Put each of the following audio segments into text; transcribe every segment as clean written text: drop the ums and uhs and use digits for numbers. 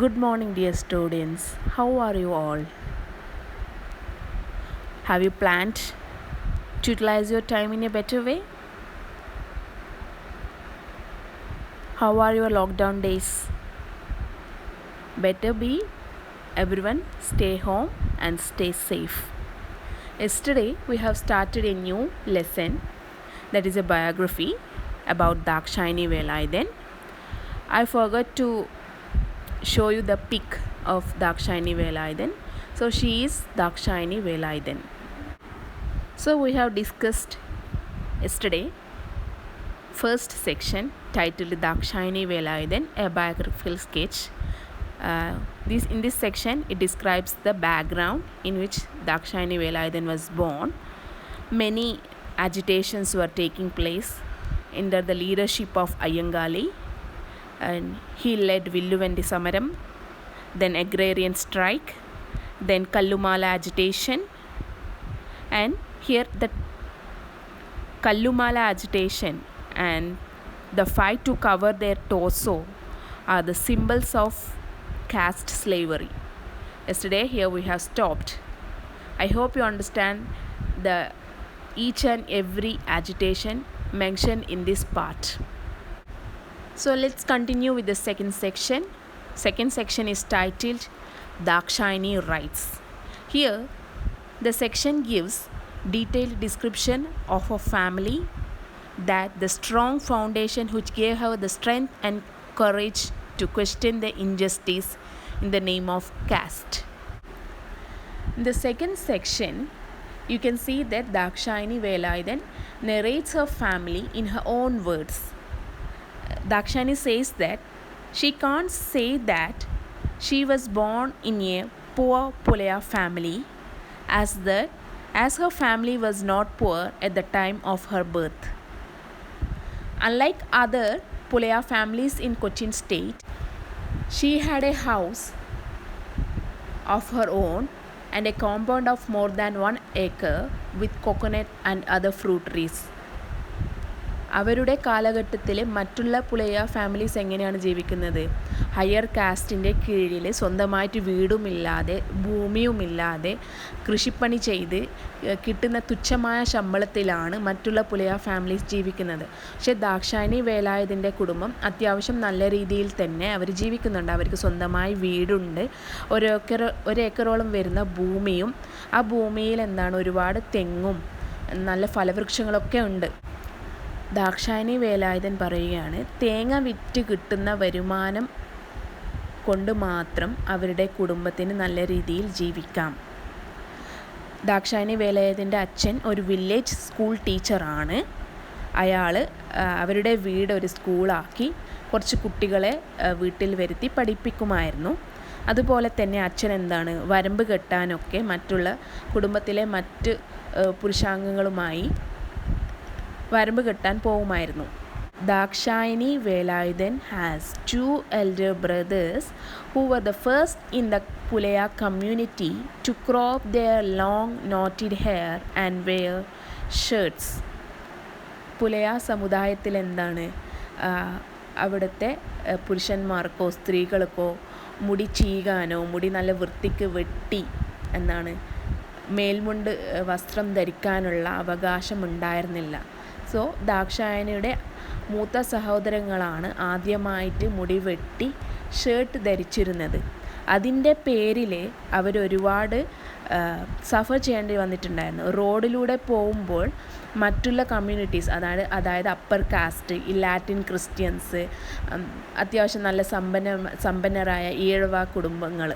Good morning, dear students. How are you all? Have you planned to utilize your time in a better way? How are your lockdown days? Better be everyone stay home and stay safe. Yesterday, we have started a new lesson that is a biography about Dakshayani Velayudhan. I forgot to show you the pic of Dakshayani Velayudhan. So she is Dakshayani Velayudhan. So we have discussed yesterday first section titled Dakshayani Velayudhan, a biographical sketch. In this section it describes the background in which Dakshayani Velayudhan was born. Many agitations were taking place under the leadership of Ayyangali, and he led Villuvendi Samaram, then agrarian strike, then Kallumala agitation, and here the Kallumala agitation and the fight to cover their torso are the symbols of caste slavery. Yesterday here we have stopped. I hope you understand the each and every agitation mentioned in this part. So let's continue with the second section. Second section is titled Dakshayani Rights. Here the section gives detailed description of a family, that the strong foundation which gave her the strength and courage to question the injustice in the name of caste. In the second section, you can see that Dakshayani Velayudhan narrates her family in her own words. Dakshayani says that she can't say that she was born in a poor Pulaya family, as her family was not poor at the time of her birth. Unlike other Pulaya families in Cochin state, she had a house of her own and a compound of more than 1 acre with coconut and other fruit trees. അവരുടെ കാലഘട്ടത്തിൽ മറ്റുള്ള Pulaya families എങ്ങനെയാണ് ജീവിക്കുന്നത്? Higher കാസ്റ്റിൻ്റെ കീഴിൽ സ്വന്തമായിട്ട് വീടുമില്ലാതെ ഭൂമിയുമില്ലാതെ കൃഷിപ്പണി ചെയ്ത് കിട്ടുന്ന തുച്ഛമായ ശമ്പളത്തിലാണ് മറ്റുള്ള പുലയ ഫാമിലീസ് ജീവിക്കുന്നത്. പക്ഷേ ദാക്ഷായണി വേലായുധൻ്റെ കുടുംബം അത്യാവശ്യം നല്ല രീതിയിൽ തന്നെ അവർ ജീവിക്കുന്നുണ്ട്. അവർക്ക് സ്വന്തമായി വീടുണ്ട്, ഒരു ഏക്കറോളം വരുന്ന ഭൂമിയും, ആ ഭൂമിയിൽ ഒരുപാട് തെങ്ങും നല്ല ഫലവൃക്ഷങ്ങളൊക്കെ ഉണ്ട്. ദാക്ഷായണി വേലായുധൻ പറയുകയാണ്, തേങ്ങ വിറ്റ് കിട്ടുന്ന വരുമാനം കൊണ്ട് മാത്രം അവരുടെ കുടുംബത്തിന് നല്ല രീതിയിൽ ജീവിക്കാം. ദാക്ഷായണി വേലായുധൻ്റെ അച്ഛൻ ഒരു വില്ലേജ് സ്കൂൾ ടീച്ചറാണ്. അയാൾ അവരുടെ വീട് ഒരു സ്കൂളാക്കി കുറച്ച് കുട്ടികളെ വീട്ടിൽ വരുത്തി പഠിപ്പിക്കുമായിരുന്നു. അതുപോലെ തന്നെ അച്ഛൻ വരമ്പ് കെട്ടാനൊക്കെ മറ്റുള്ള കുടുംബത്തിലെ മറ്റ് പുരുഷാംഗങ്ങളുമായി വരമ്പ് കെട്ടാൻ പോകുമായിരുന്നു. Dakshayani Velayudhan has 2 elder brothers who were the first in the Pulaya community to crop their long knotted hair and wear shirts. Pulaya സമുദായത്തിൽ അവിടുത്തെ പുരുഷന്മാർക്കോ സ്ത്രീകൾക്കോ മുടി ചീകാനോ മുടി നല്ല വൃത്തിക്ക് വെട്ടി മേൽമുണ്ട് വസ്ത്രം ധരിക്കാനുള്ള അവകാശം ഉണ്ടായിരുന്നില്ല. സോ ദാക്ഷായണിയുടെ മൂത്ത സഹോദരങ്ങളാണ് ആദ്യമായിട്ട് മുടി വെട്ടി ഷർട്ട് ധരിച്ചിരുന്നത്. അതിൻ്റെ പേരിൽ അവരൊരുപാട് സഫർ ചെയ്യേണ്ടി വന്നിട്ടുണ്ടായിരുന്നു. റോഡിലൂടെ പോകുമ്പോൾ മറ്റുള്ള കമ്മ്യൂണിറ്റീസ്, അതായത് അപ്പർ കാസ്റ്റ്, ഈ ലാറ്റിൻ ക്രിസ്ത്യൻസ്, അത്യാവശ്യം നല്ല സമ്പന്നരായ ഈഴവ കുടുംബങ്ങൾ,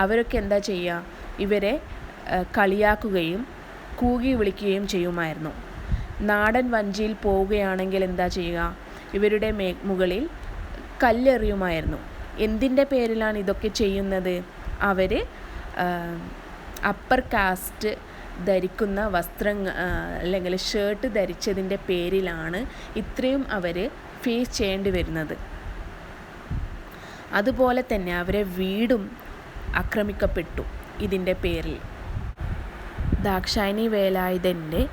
അവരൊക്കെ ചെയ്യുക, ഇവരെ കളിയാക്കുകയും കൂകി വിളിക്കുകയും ചെയ്യുമായിരുന്നു. നാടൻ വഞ്ചിയിൽ പോവുകയാണെങ്കിൽ ചെയ്യുക, ഇവരുടെ മുകളിൽ കല്ലെറിയുമായിരുന്നു. എന്തിൻ്റെ പേരിലാണ് ഇതൊക്കെ ചെയ്യുന്നത്? അവർ അപ്പർ കാസ്റ്റ് ധരിക്കുന്ന വസ്ത്രങ്ങൾ അല്ലെങ്കിൽ ഷർട്ട് ധരിച്ചതിൻ്റെ പേരിലാണ് ഇത്രയും അവർ ഫേസ് ചെയ്യേണ്ടി വരുന്നത്. അതുപോലെ തന്നെ അവരെ വീടും ആക്രമിക്കപ്പെട്ടു ഇതിൻ്റെ പേരിൽ. ദാക്ഷായണി വേലായുധൻ്റെ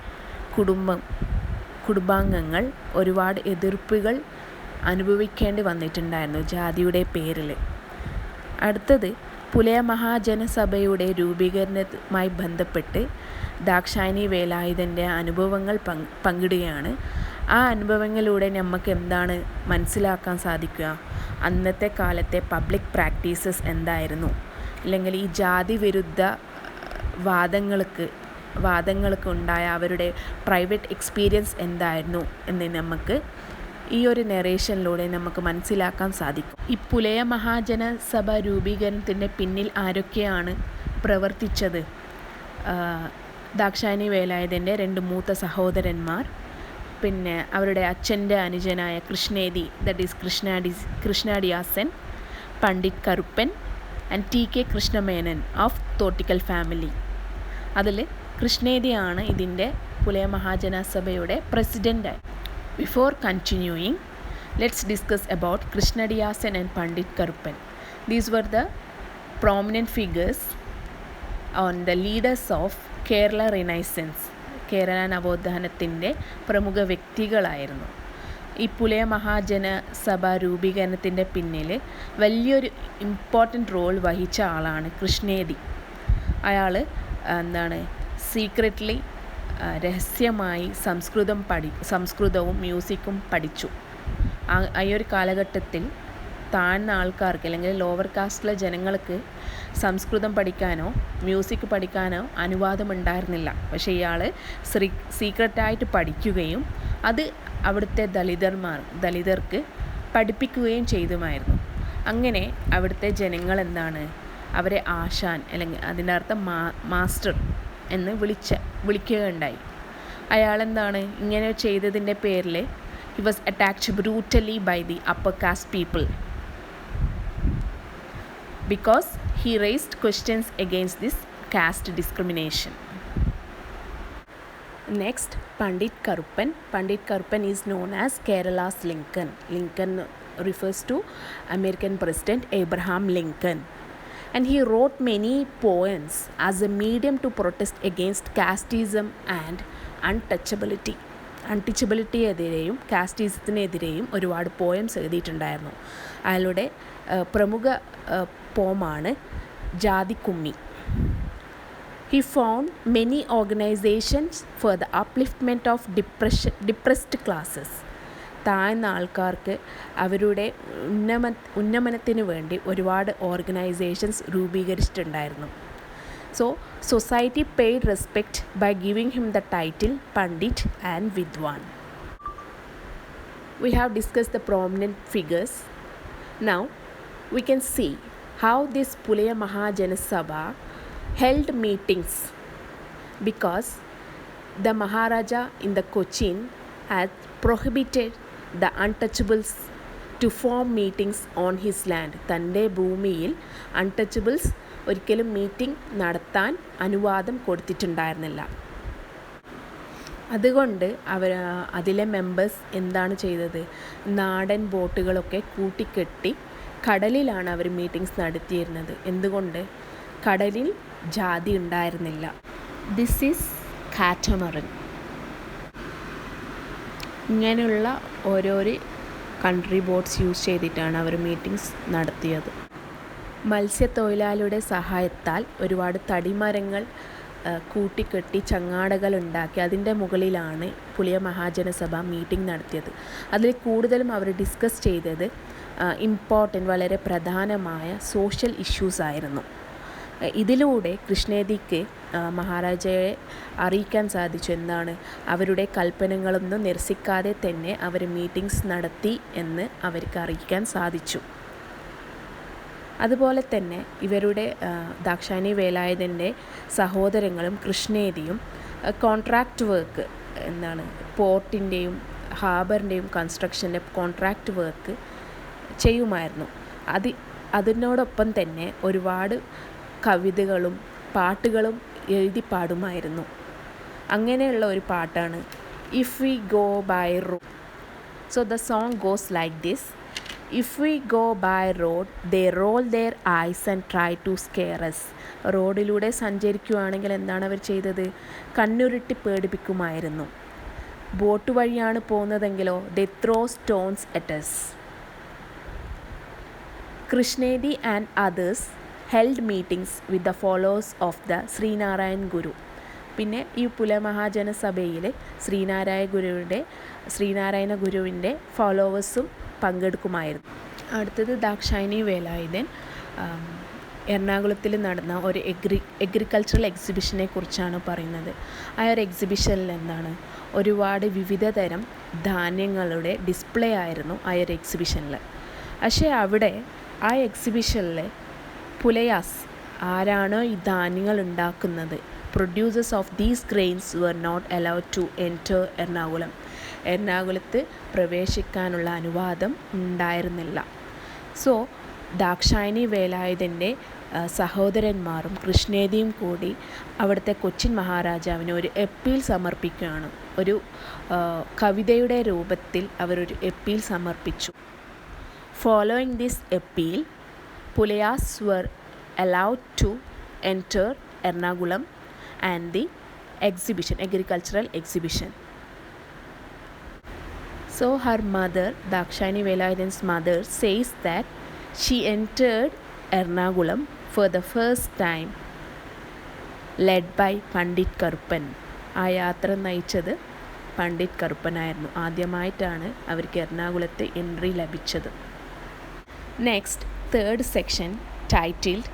കുടുംബാംഗങ്ങൾ ഒരുപാട് എതിർപ്പുകൾ അനുഭവിക്കേണ്ടി വന്നിട്ടുണ്ടായിരുന്നു ജാതിയുടെ പേരിൽ. അടുത്തത് പുലയ മഹാജനസഭയുടെ രൂപീകരണവുമായി ബന്ധപ്പെട്ട് ദാക്ഷായണി വേലായുധൻ്റെ അനുഭവങ്ങൾ പങ്കിടുകയാണ്. ആ അനുഭവങ്ങളിലൂടെ നമുക്ക് എന്താണ് മനസ്സിലാക്കാൻ സാധിക്കുക? അന്നത്തെ കാലത്തെ പബ്ലിക് പ്രാക്ടീസസ് എന്തായിരുന്നു, അല്ലെങ്കിൽ ഈ ജാതി വിരുദ്ധ വാദങ്ങൾക്ക് ഉണ്ടായ അവരുടെ പ്രൈവറ്റ് എക്സ്പീരിയൻസ് എന്തായിരുന്നു എന്ന് നമുക്ക് ഈ ഒരു നെറേഷനിലൂടെ നമുക്ക് മനസ്സിലാക്കാൻ സാധിക്കും. ഈ പുലയ മഹാജനസഭ രൂപീകരണത്തിൻ്റെ പിന്നിൽ ആരൊക്കെയാണ് പ്രവർത്തിച്ചത്? ദാക്ഷായണി വേലായുധൻ്റെ 2 മൂത്ത സഹോദരന്മാർ, പിന്നെ അവരുടെ അച്ഛൻ്റെ അനുജനായ കൃഷ്ണേദി, that is കൃഷ്ണാടിയാസൻ, Pandit Karuppan and TK Krishnamenon of Thottikkal family. അതിൽ കൃഷ്ണേദിയാണ് ഇതിൻ്റെ Pulaya മഹാജനസഭയുടെ പ്രസിഡൻ്റായി. Before continuing, let's discuss about Krishnadiyasan and Pandit Karuppan. These were the prominent figures on the leaders of Kerala Renaissance. Kerala നവോത്ഥാനത്തിൻ്റെ പ്രമുഖ വ്യക്തികളായിരുന്നു. ഈ പുലയ മഹാജനസഭ രൂപീകരണത്തിൻ്റെ പിന്നിൽ വലിയൊരു ഇമ്പോർട്ടൻ്റ് റോൾ വഹിച്ച ആളാണ് കൃഷ്ണേദി. അയാൾ സീക്രറ്റ്ലി രഹസ്യമായി സംസ്കൃതവും മ്യൂസിക്കും പഠിച്ചു. ഈ ഒരു കാലഘട്ടത്തിൽ താഴ്ന്ന ആൾക്കാർക്ക് അല്ലെങ്കിൽ ലോവർ കാസ്റ്റിലെ ജനങ്ങൾക്ക് സംസ്കൃതം പഠിക്കാനോ മ്യൂസിക് പഠിക്കാനോ അനുവാദമുണ്ടായിരുന്നില്ല. പക്ഷേ ഇയാൾ സീക്രട്ടായിട്ട് പഠിക്കുകയും അത് അവിടുത്തെ ദളിതർക്ക് പഠിപ്പിക്കുകയും ചെയ്തുമായിരുന്നു. അങ്ങനെ അവിടുത്തെ ജനങ്ങൾ അവരെ ആശാൻ, അല്ലെങ്കിൽ അതിൻ്റെ അർത്ഥം മാസ്റ്റർ എന്ന് വിളിക്കുകയുണ്ടായി. അയാൾ ഇങ്ങനെ ചെയ്തതിൻ്റെ പേരിൽ he was attacked brutally by the upper caste people because he raised questions against this caste discrimination. Next, Pandit Karuppan. Pandit Karuppan is known as Kerala's Lincoln. Lincoln refers to American President Abraham Lincoln. And he wrote many poems as a medium to protest against casteism and untouchability. അൺടച്ചബിലിറ്റിയെതിരെയും കാസ്റ്റീസത്തിനെതിരെയും ഒരുപാട് poems എഴുതിയിട്ടുണ്ടായിരുന്നു. അയാളുടെ പ്രമുഖ പോമാണ് ജാതിക്കുമ്മി. He found many organizations for the upliftment of depressed classes. താഴ്ന്ന ആൾക്കാർക്ക് അവരുടെ ഉന്നമനത്തിന് വേണ്ടി ഒരുപാട് organisations രൂപീകരിച്ചിട്ടുണ്ടായിരുന്നു. So, society paid respect by giving him the title Pandit and Vidwan. We have discussed the prominent figures. Now, we can see how this Pulaya Mahajanasabha held meetings, because the Maharaja in the Cochin had prohibited the untouchables to form meetings on his land. തൻ്റെ ഭൂമിയിൽ Untouchables ഒരിക്കലും meeting നടത്താൻ അനുവാദം കൊടുത്തിട്ടുണ്ടായിരുന്നില്ല. അതുകൊണ്ട് അതിലെ members എന്താണ് ചെയ്തത്? നാടൻ ബോട്ടുകളൊക്കെ കൂട്ടിക്കെട്ടി കടലിലാണ് അവർ മീറ്റിംഗ്സ് നടത്തിയിരുന്നത്. എന്തുകൊണ്ട്? കടലിൽ ജാതി ഉണ്ടായിരുന്നില്ല. This is catamaran. ഇങ്ങനെയുള്ള ഓരോരോ കൺട്രി ബോട്ട്സ് യൂസ് ചെയ്തിട്ടാണ് അവർ മീറ്റിംഗ്സ് നടത്തിയത്. മത്സ്യത്തൊഴിലാളിയുടെ സഹായത്താൽ ഒരുപാട് തടിമരങ്ങൾ കൂട്ടിക്കെട്ടി ചങ്ങാടകൾ ഉണ്ടാക്കി അതിൻ്റെ മുകളിലാണ് പുലയ മഹാജനസഭ മീറ്റിംഗ് നടത്തിയത്. അതിൽ കൂടുതലും അവർ ഡിസ്കസ് ചെയ്തത് വളരെ പ്രധാനമായ സോഷ്യൽ ഇഷ്യൂസ് ആയിരുന്നു. ഇതിലൂടെ കൃഷ്ണേദിക്ക് മഹാരാജയെ അറിയിക്കാൻ സാധിച്ചു എന്താണ്, അവരുടെ കൽപ്പനകളൊന്നും നിരസിക്കാതെ തന്നെ അവർ മീറ്റിംഗ്സ് നടത്തി എന്ന് അവർക്ക് അറിയിക്കാൻ സാധിച്ചു. അതുപോലെ തന്നെ ഇവരുടെ ദാക്ഷായണി വേലായുധൻ്റെ സഹോദരങ്ങളും കൃഷ്ണേദിയും കോൺട്രാക്റ്റ് വർക്ക് പോർട്ടിൻ്റെയും ഹാർബറിൻ്റെയും കൺസ്ട്രക്ഷൻ്റെ കോൺട്രാക്റ്റ് വർക്ക് ചെയ്യുമായിരുന്നു. അതിനോടൊപ്പം തന്നെ ഒരുപാട് കവിതകളും പാട്ടുകളും എഴുതി പാടുമായിരുന്നു. അങ്ങനെയുള്ള ഒരു പാട്ടാണ് if we go by road. So the song goes like this: if we go by road they roll their eyes and try to scare us. റോഡിലൂടെ സഞ്ചരിക്കുകയാണെങ്കിൽ എന്താണ് അവർ ചെയ്തത്? കണ്ണുരുട്ടി പേടിപ്പിക്കുമായിരുന്നു. ബോട്ട് വഴിയാണ് പോകുന്നതെങ്കിലോ they throw stones at us. Krishnedi and others held meetings with the followers of the Sreenarayan ഗുരു. പിന്നെ ഈ പുലമഹാജനസഭയിൽ ശ്രീനാരായണ ഗുരുവിൻ്റെ ഫോളോവേഴ്സും പങ്കെടുക്കുമായിരുന്നു. അടുത്തത് ദാക്ഷായണി വേലായുധൻ എറണാകുളത്തിൽ നടന്ന ഒരു എഗ്രികൾച്ചറൽ എക്സിബിഷനെ കുറിച്ചാണ് പറയുന്നത്. ആ ഒരു എക്സിബിഷനിൽ എന്താണ്, ഒരുപാട് വിവിധ തരം ധാന്യങ്ങളുടെ ഡിസ്പ്ലേ ആയിരുന്നു ആ ഒരു എക്സിബിഷനിൽ. പക്ഷേ അവിടെ ആ എക്സിബിഷനിൽ പുലയാസ് ആരാണോ ഈ ധാന്യങ്ങൾ ഉണ്ടാക്കുന്നത്, producers of these grains were not allowed to enter Ernakulam. എറണാകുളത്ത് പ്രവേശിക്കാനുള്ള അനുവാദം ഉണ്ടായിരുന്നില്ല. സോ ദാക്ഷായണി വേലായുധൻ്റെ സഹോദരന്മാരും കൃഷ്ണേദിയും കൂടി അവിടുത്തെ കൊച്ചിൻ മഹാരാജാവിന് ഒരു അപ്പീൽ സമർപ്പിക്കുകയാണ്. ഒരു കവിതയുടെ രൂപത്തിൽ അവരൊരു അപ്പീൽ സമർപ്പിച്ചു. Following this appeal, Pulayas were allowed to enter Ernakulam and the exhibition, agricultural exhibition. So her mother, Dakshayani Velayudhan's mother, says that she entered Ernakulam for the first time led by Pandit Karuppan. ആ യാത്ര നയിച്ചത് പണ്ഡിറ്റ് കറുപ്പനായിരുന്നു. ആദ്യമായിട്ടാണ് അവർക്ക് എറണാകുളത്തെ entry ലഭിച്ചത്. Next, third section titled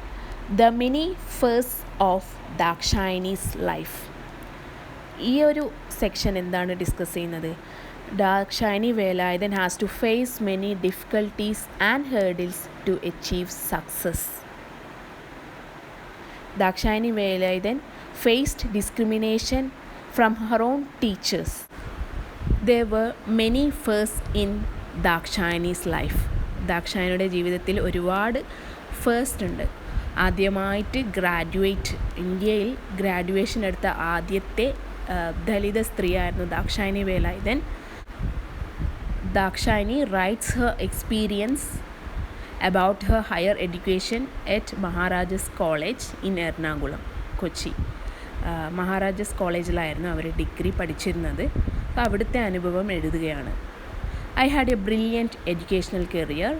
the many firsts of Dakshayani's life. ഈ ഒരു section എന്താണ് ഡിസ്കസ് ചെയ്യുന്നത്? Dakshayani Velayudhan has to face many difficulties and hurdles to achieve success. Dakshayani Velayudhan faced discrimination from her own teachers. there were many firsts in Dakshayani's life. ദാക്ഷായണിയുടെ ജീവിതത്തിൽ ഒരുപാട് firsts ഉണ്ട്. ആദ്യമായിട്ട് ഇന്ത്യയിൽ ഗ്രാജുവേഷൻ എടുത്ത ആദ്യത്തെ ദലിത സ്ത്രീയായിരുന്നു Dakshayani Velayudhan. Dakshayani writes her experience about her higher education at Maharajas college in Ernakulam, Kochi. Maharaja's കോളേജിലായിരുന്നു അവർ ഡിഗ്രി പഠിച്ചിരുന്നത്. അപ്പോൾ അവിടുത്തെ അനുഭവം എഴുതുകയാണ്. I had a brilliant educational career.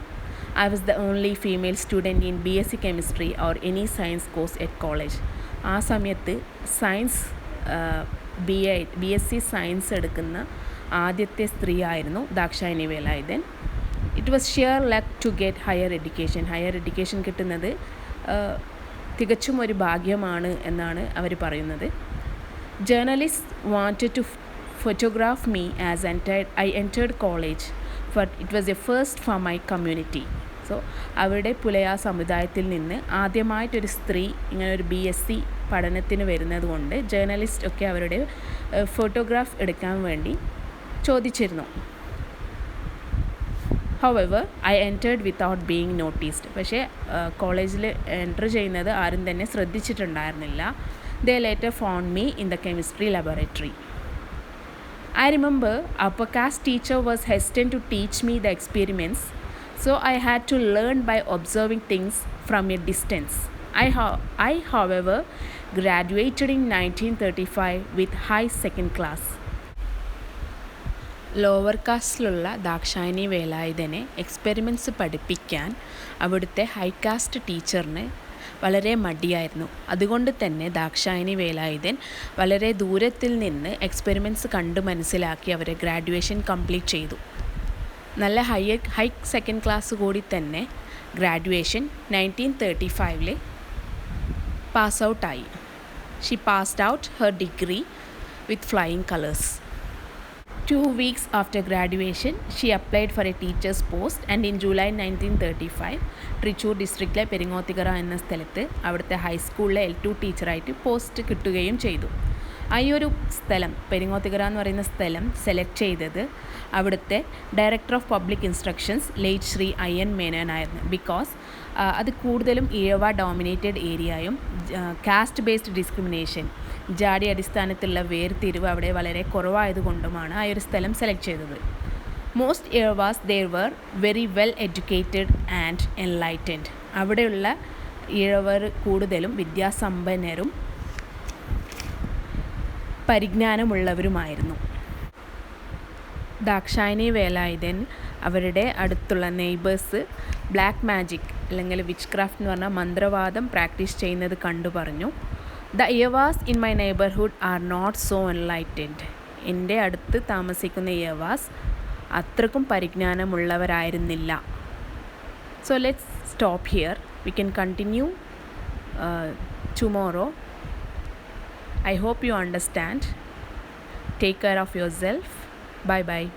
I was the only female student in BSc Chemistry or any science course at college. ആ സമയത്ത് science BSc science എടുക്കുന്ന ആദ്യത്തെ സ്ത്രീ ആയിരുന്നു Dakshayani Velayudhan. It was sheer luck to get higher education കിട്ടുന്നത് തികച്ചും ഒരു ഭാഗ്യമാണ് എന്നാണ് അവർ പറയുന്നത്. Journalist wanted to photograph me as I entered college, but it was a first for my community. So അവിടെ പുലയ സമുദായത്തിൽ നിന്ന് ആദ്യമായിട്ടൊരു സ്ത്രീ ഇങ്ങനെ ഒരു BSc പഠനത്തിന് വരുന്നത് കൊണ്ട് ജേർണലിസ്റ്റ് ഒക്കെ അവരുടെ ഫോട്ടോഗ്രാഫ് എടുക്കാൻ വേണ്ടി ചോദിച്ചിരുന്നു. However, I entered without being noticed. പക്ഷേ കോളേജിൽ എൻ്റർ ചെയ്യുന്നത് ആരും തന്നെ ശ്രദ്ധിച്ചിട്ടുണ്ടായിരുന്നില്ല. They later found me in the chemistry laboratory. I remember upper caste teacher was hesitant to teach me the experiments, so I had to learn by observing things from a distance. I however graduated in 1935 with high second class. Lower കാസ്റ്റിലുള്ള ദാക്ഷായണി വേലായുധനെ experiments പഠിപ്പിക്കാൻ അവിടുത്തെ high cast ടീച്ചറിന് വളരെ മടിയായിരുന്നു. അതുകൊണ്ട് തന്നെ ദാക്ഷായണി വേലായുധൻ വളരെ ദൂരത്തിൽ നിന്ന് എക്സ്പെരിമെൻറ്റ്സ് കണ്ട് മനസ്സിലാക്കി അവരെ ഗ്രാജുവേഷൻ കംപ്ലീറ്റ് ചെയ്തു. നല്ല ഹൈ സെക്കൻഡ് ക്ലാസ് കൂടി തന്നെ ഗ്രാജുവേഷൻ 1935 പാസ് ഔട്ടായി. She passed out her degree with flying colours. 2 weeks after graduation, she applied for a teacher's post and in July 1935 Thrissur ഡിസ്ട്രിക്റ്റിലെ പെരിങ്ങോത്തിക്കര എന്ന സ്ഥലത്ത് അവിടുത്തെ ഹൈസ്കൂളിലെ L2 ടീച്ചറായിട്ട് പോസ്റ്റ് കിട്ടുകയും ചെയ്തു. ആ ഒരു സ്ഥലം, പെരിങ്ങോത്തിക്കര എന്ന് പറയുന്ന സ്ഥലം സെലക്ട് ചെയ്തത് അവിടുത്തെ director of public instructions late Shri IN മേനോനായിരുന്നു. ബിക്കോസ് അത് കൂടുതലും ഈഴവ ഡോമിനേറ്റഡ് ഏരിയയും കാസ്റ്റ് ബേസ്ഡ് ഡിസ്ക്രിമിനേഷൻ, ജാതി അടിസ്ഥാനത്തിലുള്ള വേർതിരിവ് അവിടെ വളരെ കുറവായതുകൊണ്ടുമാണ് ആ ഒരു സ്ഥലം സെലക്ട് ചെയ്തത്. Most Ezhavas there were very well educated and enlightened. അവിടെയുള്ള ഈഴവർ കൂടുതലും വിദ്യാസമ്പന്നരും പരിജ്ഞാനമുള്ളവരുമായിരുന്നു. ദാക്ഷായണി വേലായുധൻ അവരുടെ അടുത്തുള്ള നെയ്ബേഴ്സ് ബ്ലാക്ക് മാജിക് അല്ലെങ്കിൽ വിച്ച് ക്രാഫ്റ്റ് എന്ന് പറഞ്ഞാൽ മന്ത്രവാദം പ്രാക്ടീസ് ചെയ്യുന്നത് കണ്ടു പറഞ്ഞു. The Ezhavas in my neighbourhood are not so enlightened. എൻ്റെ അടുത്ത് താമസിക്കുന്ന യവാസ് അത്രക്കും പരിജ്ഞാനമുള്ളവരായിരുന്നില്ല. So let's stop here. We can continue tomorrow. I hope you understand. Take care of yourself. Bye bye.